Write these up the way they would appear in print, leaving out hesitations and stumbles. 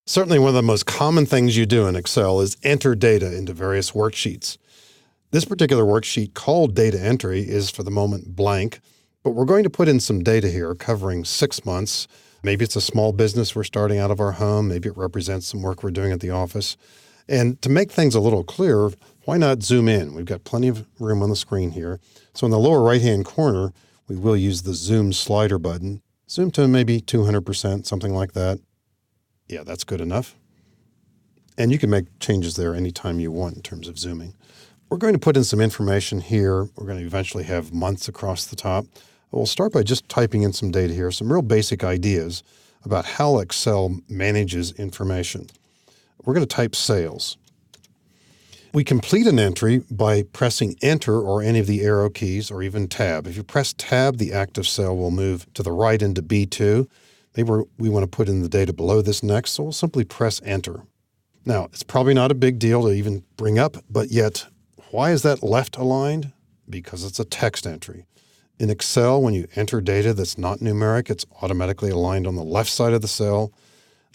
Certainly one of the most common things you do in Excel is enter data into various worksheets. This particular worksheet called data entry is for the moment blank, but we're going to put in some data here covering 6 months. Maybe it's a small business we're starting out of our home. Maybe it represents some work we're doing at the office. And to make things a little clearer, why not zoom in? We've got plenty of room on the screen here. So in the lower right-hand corner, we will use the zoom slider button. Zoom to maybe 200%, something like that. Yeah, that's good enough. And you can make changes there anytime you want in terms of zooming. We're going to put in some information here. We're going to eventually have months across the top. We'll start by just typing in some data here, some real basic ideas about how Excel manages information. We're going to type sales. We complete an entry by pressing Enter or any of the arrow keys or even Tab. If you press Tab, the active cell will move to the right into B2. Maybe we want to put in the data below this next, so we'll simply press Enter. Now, it's probably not a big deal to even bring up, but yet, why is that left aligned? Because it's a text entry. In Excel, when you enter data that's not numeric, it's automatically aligned on the left side of the cell.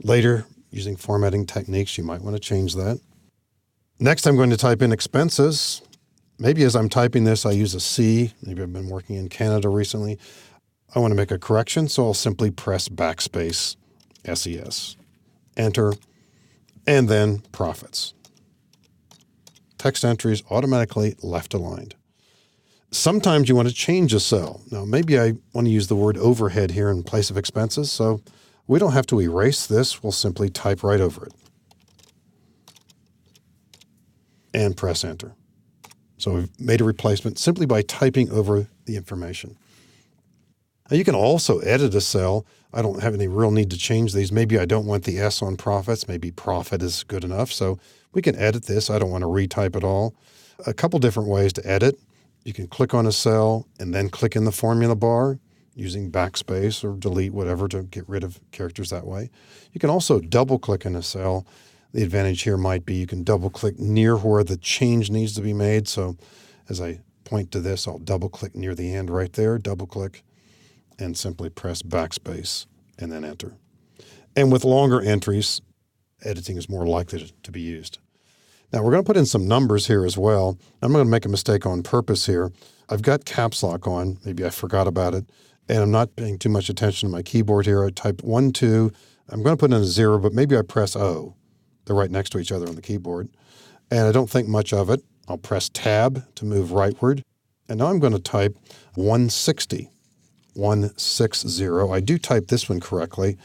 Later, using formatting techniques, you might want to change that. Next, I'm going to type in expenses. Maybe as I'm typing this, I use a C. Maybe I've been working in Canada recently. I want to make a correction, so I'll simply press backspace, SES, Enter, and then profits. Text entries automatically left aligned. Sometimes you want to change a cell. Now, maybe I want to use the word overhead here in place of expenses, so we don't have to erase this. We'll simply type right over it and press Enter. So we've made a replacement simply by typing over the information. Now you can also edit a cell. I don't have any real need to change these. Maybe I don't want the S on profits. Maybe profit is good enough. So we can edit this. I don't want to retype it all. A couple different ways to edit. You can click on a cell and then click in the formula bar using backspace or delete, whatever, to get rid of characters that way. You can also double click in a cell. The advantage here might be you can double click near where the change needs to be made. So as I point to this, I'll double click near the end right there, double click, and simply press backspace and then Enter. And with longer entries, editing is more likely to be used. Now we're going to put in some numbers here as well. I'm going to make a mistake on purpose here. I've got caps lock on. Maybe I forgot about it. And I'm not paying too much attention to my keyboard here. I type 1, 2. I'm going to put in a 0, but maybe I press O. They're right next to each other on the keyboard. And I don't think much of it. I'll press Tab to move rightward. And now I'm going to type 160. 160. I do type this one correctly.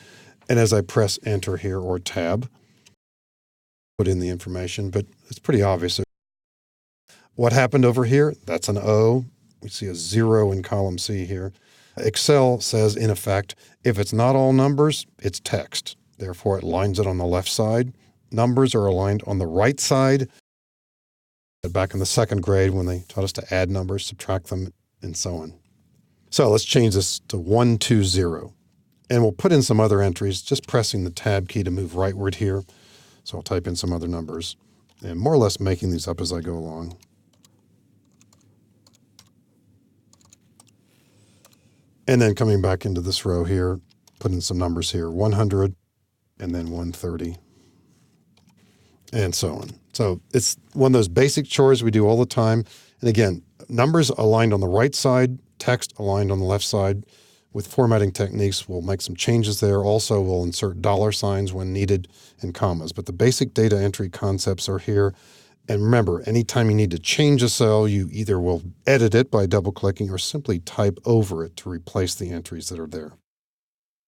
And as I press Enter here or Tab, put in the information, but it's pretty obvious. What happened over here? That's an O. We see a 0 in column C here. Excel says, in effect, if it's not all numbers, it's text. Therefore, it lines it on the left side. Numbers are aligned on the right side. Back in the second grade when they taught us to add numbers, subtract them, and so on. So let's change this to 120. And we'll put in some other entries, just pressing the Tab key to move rightward here. So I'll type in some other numbers and more or less making these up as I go along. And then coming back into this row here, put in some numbers here, 100 and then 130 and so on. So it's one of those basic chores we do all the time. And again, numbers aligned on the right side, text aligned on the left side. With formatting techniques, we'll make some changes there. Also, we'll insert dollar signs when needed and commas. But the basic data entry concepts are here. And remember, anytime you need to change a cell, you either will edit it by double-clicking or simply type over it to replace the entries that are there.